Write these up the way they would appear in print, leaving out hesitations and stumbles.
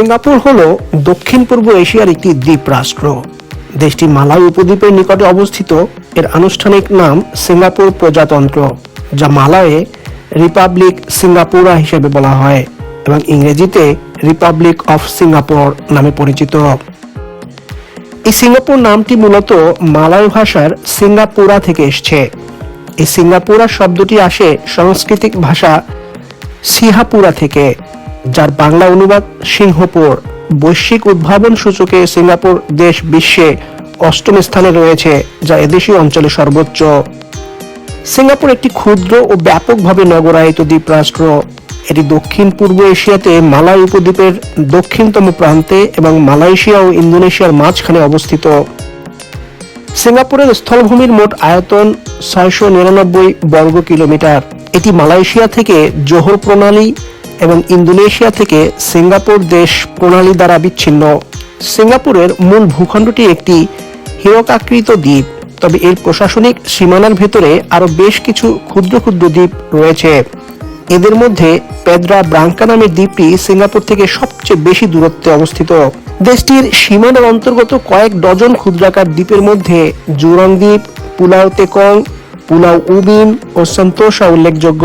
Singapore হলো দক্ষিণ পূর্ব এশিয়ার একটি দ্বীপ রাষ্ট্র। দেশটি মালয় উপদ্বীপের নিকটে অবস্থিত। এর আনুষ্ঠানিক নাম সিঙ্গাপুর প্রজাতন্ত্র, যা মালয়ে রিপাবলিক সিঙ্গাপুরা হিসেবে বলা হয় এবং ইংরেজিতে রিপাবলিক অফ সিঙ্গাপুর নামে পরিচিত। এই সিঙ্গাপুর নামটি মূলত মালয় ভাষার সিঙ্গাপুরা থেকে এসেছে। এই সিঙ্গাপুরা শব্দটি আসে সাংস্কৃতিক ভাষা সিহাপুরা থেকে, যার বাংলা অনুবাদ সিংহপুর। বৈশ্বিক উদ্ভাবন সূচকে সিঙ্গাপুর দেশ বিশ্বে 8ম স্থানে রয়েছে, যা এদেশীয় অঞ্চলে সর্বোচ্চ। সিঙ্গাপুর একটি ক্ষুদ্র ও ব্যাপকভাবে নগরায়িত দ্বীপ রাষ্ট্র। এটি দক্ষিণ পূর্ব এশিয়াতে মালয় উপদ্বীপের দক্ষিণতম প্রান্তে এবং মালয়েশিয়া ও ইন্দোনেশিয়ার মাঝখানে অবস্থিত। সিঙ্গাপুরের স্থলভূমির মোট আয়তন 699 বর্গ কিলোমিটার। এটি মালয়েশিয়া থেকে জোহর প্রণালী এবং ইন্দোনেশিয়া থেকে সিঙ্গাপুর দেশ প্রণালী দ্বারা বিচ্ছিন্ন। সিঙ্গাপুরের মূল ভূখণ্ডটি একটি হীরকাকৃত দ্বীপ, তবে এর প্রশাসনিক সীমানার ভেতরে আরো বেশ কিছু ক্ষুদ্র ক্ষুদ্র দ্বীপ রয়েছে। এদের মধ্যে পেদ্রা ব্রাঙ্কা নামের দ্বীপটি সিঙ্গাপুর থেকে সবচেয়ে বেশি দূরত্বে অবস্থিত। দেশটির সীমানার অন্তর্গত কয়েক ডজন ক্ষুদ্রাকার দ্বীপের মধ্যে জুরং দ্বীপ, পুলাও তেকং, পুলাও উবিন ও সন্তোষা উল্লেখযোগ্য।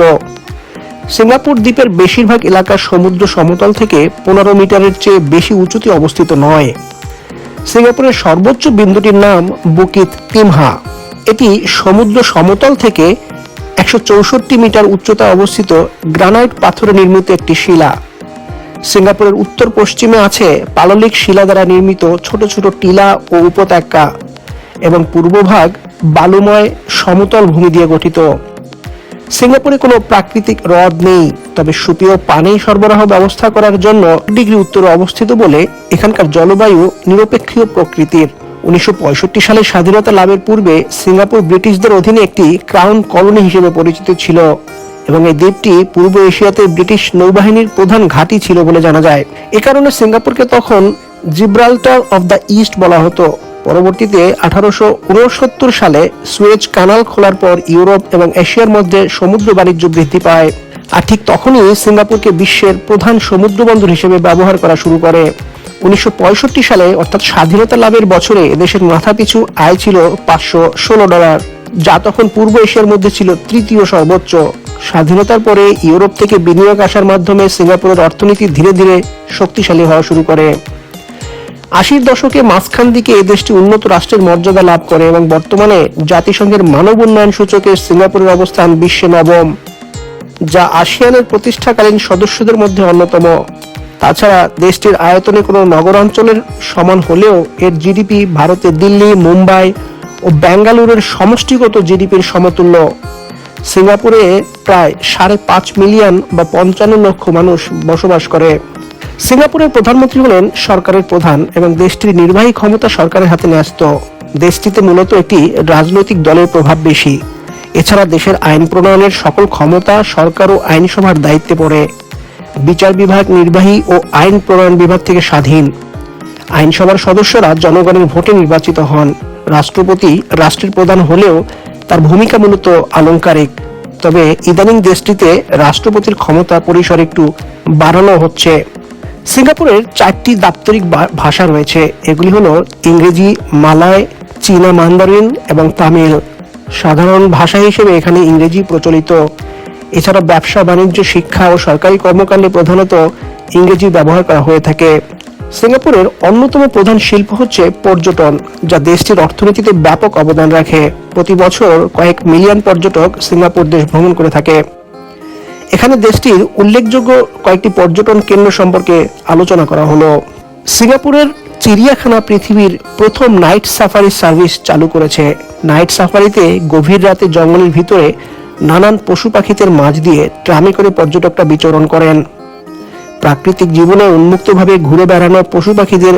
সিঙ্গাপুর দ্বীপের বেশিরভাগ এলাকা সমুদ্র সমতল থেকে 15 মিটারের চেয়ে বেশি উঁচুতে অবস্থিত নয়। সিঙ্গাপুরের সর্বোচ্চ বিন্দুটির নাম বুকিত তিমহা। এটি সমুদ্র সমতল থেকে 164 মিটার উচ্চতায় অবস্থিত গ্রানাইট পাথরে নির্মিত একটি শিলা। সিঙ্গাপুরের উত্তর পশ্চিমে আছে পাললিক শিলা দ্বারা নির্মিত ছোট ছোট টিলা ও উপত্যকা এবং পূর্বভাগ বালুময় সমতল ভূমি দিয়ে গঠিত। সিঙ্গাপুরে কোনো প্রাকৃতিক হ্রদ নেই, তবে সুপেয় পানি সরবরাহ ব্যবস্থা করার জন্য ডিগ্রি উত্তরে অবস্থিত বলে এখানকার জলবায়ু নিরপেক্ষীয় প্রকৃতির। 1965 সালে স্বাধীনতা লাভের পূর্বে সিঙ্গাপুর ব্রিটিশদের অধীনে একটি ক্রাউন কলোনি হিসেবে পরিচিত ছিল এবং এই দ্বীপটি পূর্ব এশিয়াতে ব্রিটিশ নৌবাহিনীর প্রধান ঘাঁটি ছিল বলে জানা যায়। এ কারণে সিঙ্গাপুরকে তখন জিব্রাল্টার অফ দ্য ইস্ট বলা হতো। পরবর্তীতে 1869 সালে সুয়েজ কানাল খোলার পর ইউরোপ এবং এশিয়ার মধ্যে সমুদ্র বাণিজ্য বৃদ্ধি পায়, আর ঠিক তখনই সিঙ্গাপুরকে বিশ্বের প্রধান সমুদ্র বন্দর হিসেবে ব্যবহার করা শুরু করে। 1965 সালে অর্থাৎ স্বাধীনতা লাভের বছরে এদেশের মাথাপিছু আয় ছিল $516, যা তখন পূর্ব এশিয়ার মধ্যে ছিল তৃতীয় সর্বোচ্চ। স্বাধীনতার পরে ইউরোপ থেকে বিনিয়োগ আসার মাধ্যমে সিঙ্গাপুরের অর্থনীতি ধীরে ধীরে শক্তিশালী হওয়া শুরু করে। 80-র দশকে মাঝখান দিকে এই দেশটি উন্নত রাষ্ট্রের মর্যাদা লাভ করে এবং বর্তমানে জাতিসংঘের মানব উন্নয়ন সূচকে সিঙ্গাপুরের অবস্থান বিশ্বে 9ম, যা আসিয়ানের প্রতিষ্ঠাকালীন সদস্যদের মধ্যে অন্যতম। তাছাড়া দেশটির আয়তনে কোনো নগরাঞ্চলের সমান হলেও এর জিডিপি ভারতের দিল্লি, মুম্বাই ও বেঙ্গালুরুর সমষ্টিগত জিডিপির সমতুল্য। সিঙ্গাপুরে প্রায় 5.5 মিলিয়ন বা 55 লক্ষ মানুষ বসবাস করে। সিঙ্গাপুরের প্রধানমন্ত্রী হলেন সরকারের প্রধান এবং দেশটির নির্বাহী ক্ষমতা সরকারের হাতে ন্যস্ত। দেশটিতে মূলত একটি রাজনৈতিক দলের প্রভাব বেশি। এছাড়া দেশের আইন প্রণয়নের সকল ক্ষমতা সরকার ও আইনসভার দায়িত্বে পড়ে। বিচার বিভাগ নির্বাহী ও আইন প্রণয়ন বিভাগ থেকে স্বাধীন। আইনসভার সদস্যরা জনগণের ভোটে নির্বাচিত হন। রাষ্ট্রপতি রাষ্ট্রের প্রধান হলেও তার ভূমিকা মূলত আলংকারিক, তবে ইদানিং দেশটিতে রাষ্ট্রপতির ক্ষমতা পরিসর একটু বাড়ানো হচ্ছে। সিঙ্গাপুরের 4টি দাপ্তরিক ভাষা রয়েছে। এগুলি হলো ইংরেজি, মালয়, চীনা মান্দারিন এবং তামিল। সাধারণ ভাষা হিসেবে এখানে ইংরেজি প্রচলিত। এছাড়া ব্যবসা, বাণিজ্য, শিক্ষা ও সরকারি কর্মকাণ্ডে প্রধানত ইংরেজি ব্যবহার করা হয়ে থাকে। সিঙ্গাপুরের অন্যতম প্রধান শিল্প হচ্ছে পর্যটন, যা দেশটির অর্থনীতিতে ব্যাপক অবদান রাখে। প্রতি বছর কয়েক মিলিয়ন পর্যটক সিঙ্গাপুর দেশ ভ্রমণ করে থাকে। এখানে দেশটির উল্লেখযোগ্য কয়েকটি পর্যটন কেন্দ্র সম্পর্কে আলোচনা করা হলো। সিঙ্গাপুরের চিড়িয়াখানা পৃথিবীর প্রথম নাইট সাফারি সার্ভিস চালু করেছে। নাইট সাফারিতে গভীর রাতে জঙ্গলের ভিতরে নানান পশু পাখিদের মাঝ দিয়ে ট্রামে করে পর্যটকরা বিচরণ করেন। প্রাকৃতিক জীবনে উন্মুক্তভাবে ঘুরে বেড়ানো পশু পাখিদের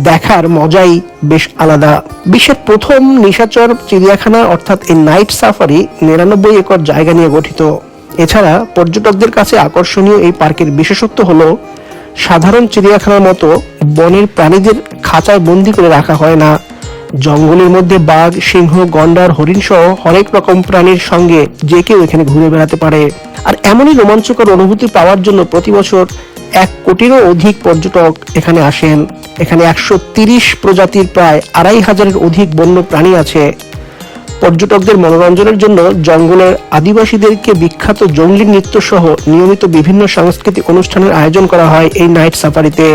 দেখার মজাই বেশ আলাদা। বিশ্বের প্রথম নিশাচর চিড়িয়াখানা অর্থাৎ এই নাইট সাফারি 99 একর জায়গা নিয়ে গঠিত। এছাড়া পর্যটকদের কাছে আকর্ষণীয় এই পার্কের বিশেষত্ব হলো সাধারণ চিড়িয়াখানার মতো বনের প্রাণীদের খাঁচায় বন্দি করে রাখা হয় না। জঙ্গলের মধ্যে বাঘ, সিংহ, গন্ডার, হরিণ সহ হরেক রকম প্রাণীর সঙ্গে যে কেউ এখানে ঘুরে বেড়াতে পারে। আর এমনই রোমাঞ্চকর অনুভূতি পাওয়ার জন্য প্রতি বছর 1 কোটিরও অধিক পর্যটক এখানে আসেন। এখানে 130 প্রজাতির প্রায় 2500-এর অধিক বন্য প্রাণী আছে। পর্যটকদের মনোরঞ্জনের জন্য জঙ্গলের আদিবাসীদেরকে বিখ্যাত জঙ্গলি নৃত্য সহ নিয়মিত বিভিন্ন সাংস্কৃতিক অনুষ্ঠানের আয়োজন করা হয় এই নাইট সাফারিতে।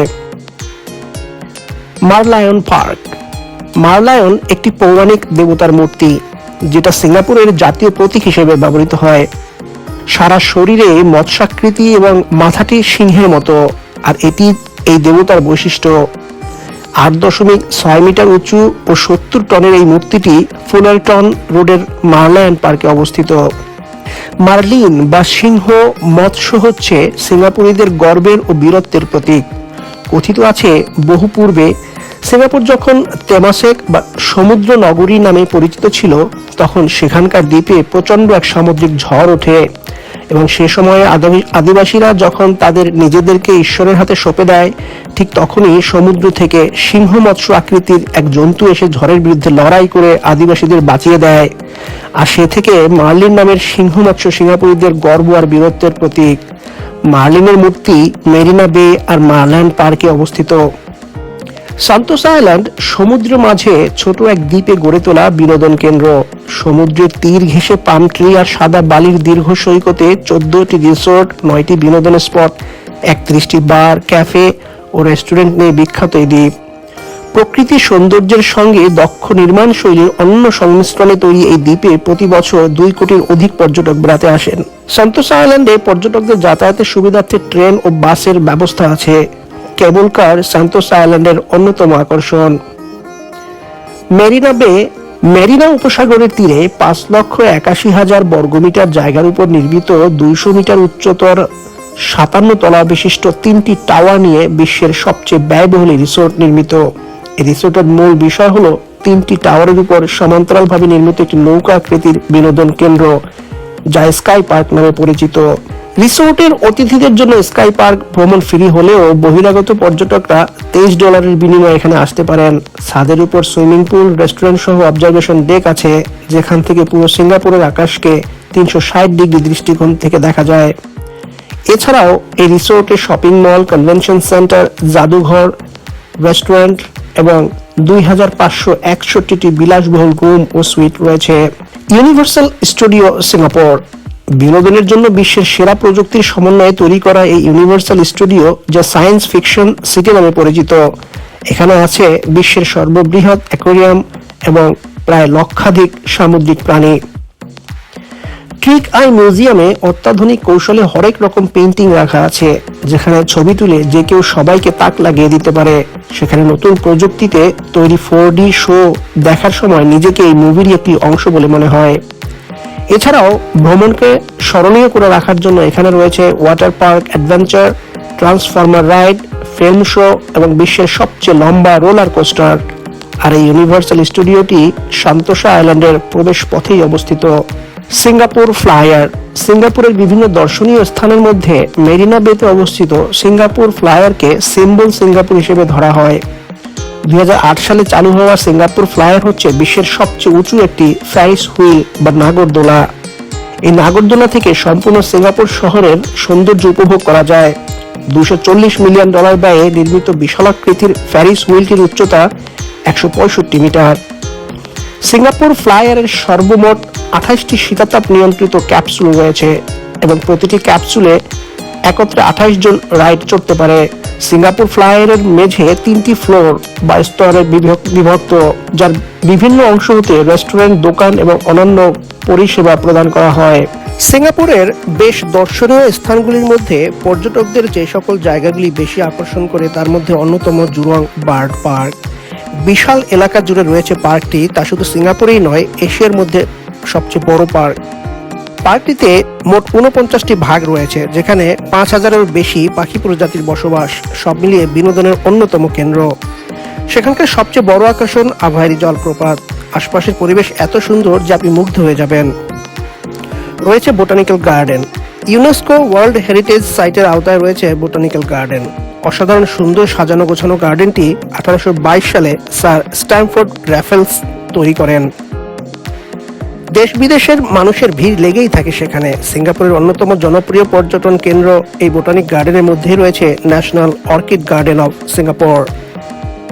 মারলায়ন পার্ক। মারলায়ন একটি পৌরাণিক দেবতার মূর্তি, যেটা সিঙ্গাপুরের জাতীয় প্রতীক হিসেবে ব্যবহৃত হয়। সারা শরীরে মৎস্যাকৃতি এবং মাথাটি সিংহের মতো, আর এটি এই দেবতার বৈশিষ্ট্য। 8.6 মিটার উঁচু ও 70 টনের এই মূর্তিটি ফুলারটন রোডের মারলায়ন পার্কে অবস্থিত। মার্লিন বা সিংহ মৎস্য হচ্ছে সিঙ্গাপুরিদের গর্বের ও বীরত্বের প্রতীক। কথিত আছে বহু পূর্বে সিঙ্গাপুর যখন তেমাসেক বা সমুদ্র নগরী নামে পরিচিত ছিল, তখন সেখানকার দ্বীপে প্রচন্ড এক সামুদ্রিক ঝড় ওঠে এবং সে সময়ে আদিবাসীরা যখন তাদের নিজেদেরকে ঈশ্বরের হাতে সঁপে দেয়, ঠিক তখনই সমুদ্র থেকে সিংহ মৎস্য আকৃতির এক জন্তু এসে ঝড়ের বিরুদ্ধে লড়াই করে আদিবাসীদের বাঁচিয়ে দেয়। আর সে থেকে মার্লিন নামের সিংহ মৎস্য সিঙ্গাপুরিদের গর্ব আর বীরত্বের প্রতীক। মার্লিনের মূর্তি মেরিনা বে আর মারলায়ন পার্কে অবস্থিত। সান্তোসা আইল্যান্ড সমুদ্র মাঝে ছোট এক দ্বীপে গড়ে তোলা বিনোদন কেন্দ্র। সমুদ্রের তীর ঘেঁষে পাম ট্রি আর সাদা বালির দীর্ঘ সৈকতে 14টি রিসোর্ট, 9টি বিনোদন স্পট, 31টি বার, ক্যাফে ও রেস্টুরেন্ট নিয়ে বিখ্যাত এই দ্বীপ। প্রকৃতির সৌন্দর্যের সঙ্গে দক্ষ নির্মাণ শৈলীর অন্য সংমিশ্রণে তৈরি এই দ্বীপে প্রতি বছর 2 কোটির অধিক পর্যটক বেড়াতে আসেন। সান্তোসা আইল্যান্ডে পর্যটকদের যাতায়াতের সুবিধার্থে ট্রেন ও বাসের ব্যবস্থা আছে। কেবল কার সান্তোসা আইল্যান্ডের অন্যতম আকর্ষণ। মেরিনা বে মেরিনা উপসাগরের তীরে 5,81,000 বর্গমিটার জায়গার উপর নির্মিত 200 মিটার উচ্চতর 57 তলা বিশিষ্ট 3টি টাওয়ার নিয়ে বিশ্বের সবচেয়ে ব্যয়বহুল রিসোর্ট নির্মিত। এই রিসোর্টের মূল বিষয় হলো 3টি টাওয়ারের উপর সমান্তরালভাবে নির্মিত একটি নৌকা আকৃতির বিনোদন কেন্দ্র, যা স্কাই পার্ক নামে পরিচিত। রিসোর্টের অতিথিদের জন্য স্কাই পার্ক ভ্রমণ ফ্রি হলেও বহিরাগত পর্যটকরা $23 বিনিময়ে এখানে আসতে পারেন। ছাদের উপর সুইমিং পুল, রেস্টুরেন্ট সহ অবজারভেশন ডেক আছে, যেখান থেকে পুরো সিঙ্গাপুরের আকাশকে 360 ডিগ্রি দৃষ্টিকোণ থেকে দেখা যায়। এছাড়াও এই রিসোর্টে শপিং মল, কনভেনশন সেন্টার, জাদুঘর, রেস্টুরেন্ট এবং 2561টি বিলাসবহুল রুম ও সুইট রয়েছে। Universal studio Singapore. বিনোদনের জন্য বিশ্বের সেরা প্রযুক্তির সমন্বয়ে তৈরি করা এই ইউনিভার্সাল স্টুডিও, যা সায়েন্স ফিকশন সিটি নামে পরিচিত, এখানে আছে বিশ্বের সর্ববৃহৎ অ্যাকোয়ারিয়াম এবং প্রায় লক্ষাধিক সামুদ্রিক প্রাণী। ট্রিক আই মিউজিয়ামে অত্যাধুনিক কৌশলে হরেক রকম পেইন্টিং রাখা আছে, যেখানে ছবি তুলে যে কেউ সবাইকে তাক লাগিয়ে দিতে পারে। সেখানে নতুন প্রযুক্তিতে তৈরি 4D শো দেখার সময় নিজেকে এই মুভির একটি অংশ বলে মনে হয়। এছাড়াও ভ্রমণকে স্মরণীয় করে রাখার জন্য এখানে রয়েছে water park adventure, transformer ride, film show এবং বিশ্বের সবচেয়ে লম্বা রোলার কোস্টার। আর এই ইউনিভার্সাল স্টুডিওটি সান্তোসা আইল্যান্ডের প্রবেশ পথেই অবস্থিত। Singapore flyer. সিঙ্গাপুরের বিভিন্ন দর্শনীয় স্থানের মধ্যে মেরিনা বেতে অবস্থিত সিঙ্গাপুর ফ্লাইয়ারকে সিম্বল সিঙ্গাপুর হিসেবে ধরা হয়। 2008 সালে চালু হওয়া সিঙ্গাপুর ফ্লাইয়ার হচ্ছে বিশ্বের সবচেয়ে উঁচু একটি ফেরিস হুইল বা নাগরদোলা। এই নাগরদোলা থেকে সম্পূর্ণ সিঙ্গাপুর শহরের সৌন্দর্য উপভোগ করা যায়। $240 মিলিয়ন ব্যয়ে নির্মিত বিশালাকৃতির ফেরিস হুইলটির উচ্চতা 165 মিটার। সিঙ্গাপুর ফ্লাইয়ারের সর্বমোট 28টি শীতাতাপ নিয়ন্ত্রিত ক্যাপসুল রয়েছে এবং প্রতিটি ক্যাপসুলে একত্রে 28 জন রাইড চড়তে পারে। সিঙ্গাপুর ফ্লাইয়ারের মেঝে 3টি ফ্লোর বা স্তরে বিভক্ত, যার বিভিন্ন অংশ হতে রেস্টুরেন্ট, দোকান এবং অন্যান্য পরিষেবা প্রদান করা হয়। সিঙ্গাপুরের বেশ দর্শনীয় স্থানগুলির মধ্যে পর্যটকদের যে সকল জায়গাগুলি বেশি আকর্ষণ করে তার মধ্যে অন্যতম জুরং বার্ড পার্ক। বিশাল এলাকা জুড়ে রয়েছে পার্কটি। তা শুধু সিঙ্গাপুরেই নয়, এশিয়ার মধ্যে সবচেয়ে বড় পার্ক। পার্কটিতে মোট 49টি ভাগ রয়েছে, যেখানে 5000-এর বেশি পাখি প্রজাতির বসবাস, সব মিলিয়ে বিনোদনের অন্যতম কেন্দ্র। সেখানকার সবচেয়ে বড় আকর্ষণ আভাইরি জলপ্রপাত। আশপাশের পরিবেশ এত সুন্দর যে আপনি মুগ্ধ হয়ে যাবেন। রয়েছে botanical garden. UNESCO world heritage সাইটের আওতায় রয়েছে বোটানিক্যাল গার্ডেন। অসাধারণ সুন্দর সাজানো গোছানো গার্ডেনটি 1822 সালে স্যার স্ট্যামফোর্ড র্যাফেলস তৈরি করেন। দেশ বিদেশের মানুষের ভিড় লেগেই থাকে সেখানে। সিঙ্গাপুরের অন্যতম জনপ্রিয় পর্যটন কেন্দ্র এই বোটানিক গার্ডেনের মধ্যেই রয়েছে national orchid garden of Singapore.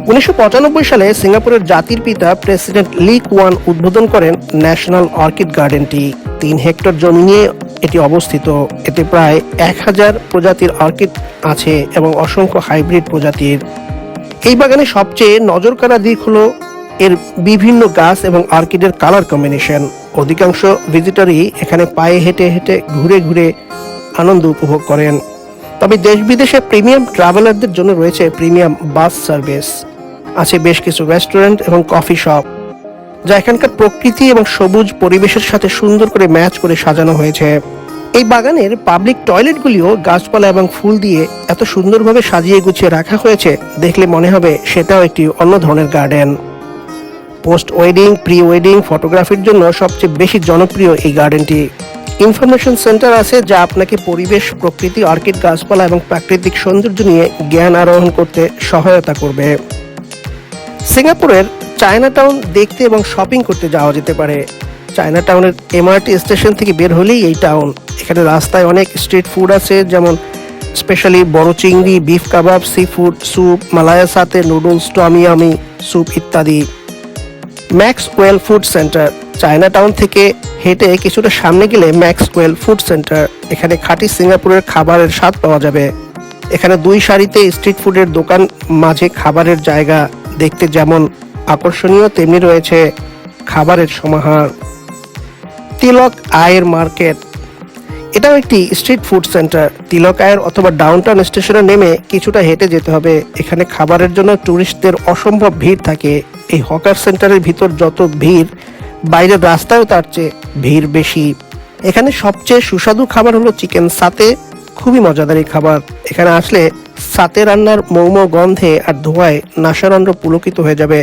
1995 সালে সিঙ্গাপুরের জাতির পিতা প্রেসিডেন্ট লি কুয়ান উদ্বোধন করেন ন্যাশনাল অর্কিড গার্ডেনটি। 3 হেক্টর জমি নিয়ে এটি অবস্থিত। এতে প্রায় 1000 প্রজাতির অর্কিড আছে এবং অসংখ্য হাইব্রিড প্রজাতির। এই বাগানে সবচেয়ে নজরকাড়া দিক হলো এর বিভিন্ন গাছ এবং অর্কিডের কালার কম্বিনেশন। অধিকাংশ ভিজিটরই এখানে পায়ে হেঁটে হেঁটে ঘুরে ঘুরে আনন্দ উপভোগ করেন। তবে দেশ বিদেশে প্রিমিয়াম ট্রাভেলারদের জন্য রয়েছে প্রিমিয়াম বাস সার্ভিস। আছে বেশ কিছু রেস্টুরেন্ট এবং কফি শপ, যা এখানকার প্রকৃতি এবং সবুজ পরিবেশের সাথে সুন্দর করে ম্যাচ করে সাজানো হয়েছে। এই বাগানের পাবলিক টয়লেটগুলিও গাছপালা এবং ফুল দিয়ে এত সুন্দরভাবে সাজিয়ে গুছিয়ে রাখা হয়েছে, দেখলে মনে হবে সেটাও একটি অন্য ধরনের garden. Post wedding, pre wedding ফটোগ্রাফির জন্য সবচেয়ে বেশি জনপ্রিয় এই গার্ডেনটি। ইনফরমেশন সেন্টার আছে, যা আপনাকে পরিবেশ, প্রকৃতি, অর্কিড, গাছপালা এবং প্রাকৃতিক সৌন্দর্য নিয়ে জ্ঞান আরোহণ করতে সহায়তা করবে। সিঙ্গাপুরের চায়না টাউন দেখতে এবং শপিং করতে যাওয়া যেতে পারে। চায়না টাউনের এমআরটি স্টেশন থেকে বের হলেই এই টাউন। এখানে রাস্তায় অনেক স্ট্রিট ফুড আছে, যেমন স্পেশালি বড় চিংড়ি, বিফ কাবাব, সি ফুড, স্যুপ, মালায়া সাথে নুডলস, টমিয়ামি স্যুপ ইত্যাদি। Maxwell food centre, China town থেকে হেঁটে কিছুটা সামনে গেলে ম্যাক্সওয়েল ফুড সেন্টার। এখানে খাঁটি সিঙ্গাপুরের খাবারের স্বাদ পাওয়া যাবে। এখানে 2 সারিতে স্ট্রিট ফুডের দোকান, মাঝে খাবারের জায়গা। দেখতে যেমন আকর্ষণীয় তেমনি রয়েছে খাবারের সমাহার। তিলক আয়ের মার্কেট, এটাও একটি স্ট্রিট ফুড সেন্টার। তিলক আয়ের অথবা ডাউনটাউন স্টেশনে নেমে কিছুটা হেঁটে যেতে হবে। এখানে খাবারের জন্য টুরিস্টদের অসম্ভব ভিড় থাকে। এই হকার সেন্টারের ভিতর যত ভিড়, বাইরের রাস্তায়ও তার চেয়ে ভিড় বেশি। এখানে সবচেয়ে সুস্বাদু খাবার হলো চিকেন সাতে। খুবই মজাদার এই খাবার। এখানে আসলে সাতে রান্নার মৌম গন্ধে আর ধোঁয়ায় নাসারন্ধ্র পুলকিত হয়ে যাবে।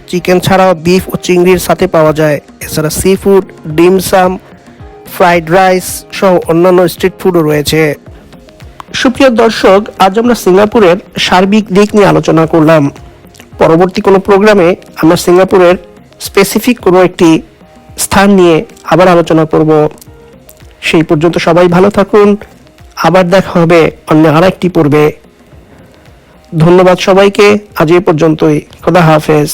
চিকেন ছাড়াও বিফ ও চিংড়ির সাথে পাওয়া যায়। এছাড়া sea food, dim sum, fried rice সহ অন্যান্য স্ট্রিট ফুডও রয়েছে। সুপ্রিয় দর্শক, আজ আমরা সিঙ্গাপুরের সার্বিক দিক নিয়ে আলোচনা করলাম। পরবর্তী কোনো প্রোগ্রামে আমরা সিঙ্গাপুরের স্পেসিফিক কোনো একটি স্থান নিয়ে আবার আলোচনা করব। সেই পর্যন্ত সবাই ভালো থাকুন। আবার দেখা হবে অন্য আরেকটি পর্বে। ধন্যবাদ সবাইকে। আজ এই পর্যন্তই। খোদা হাফেজ।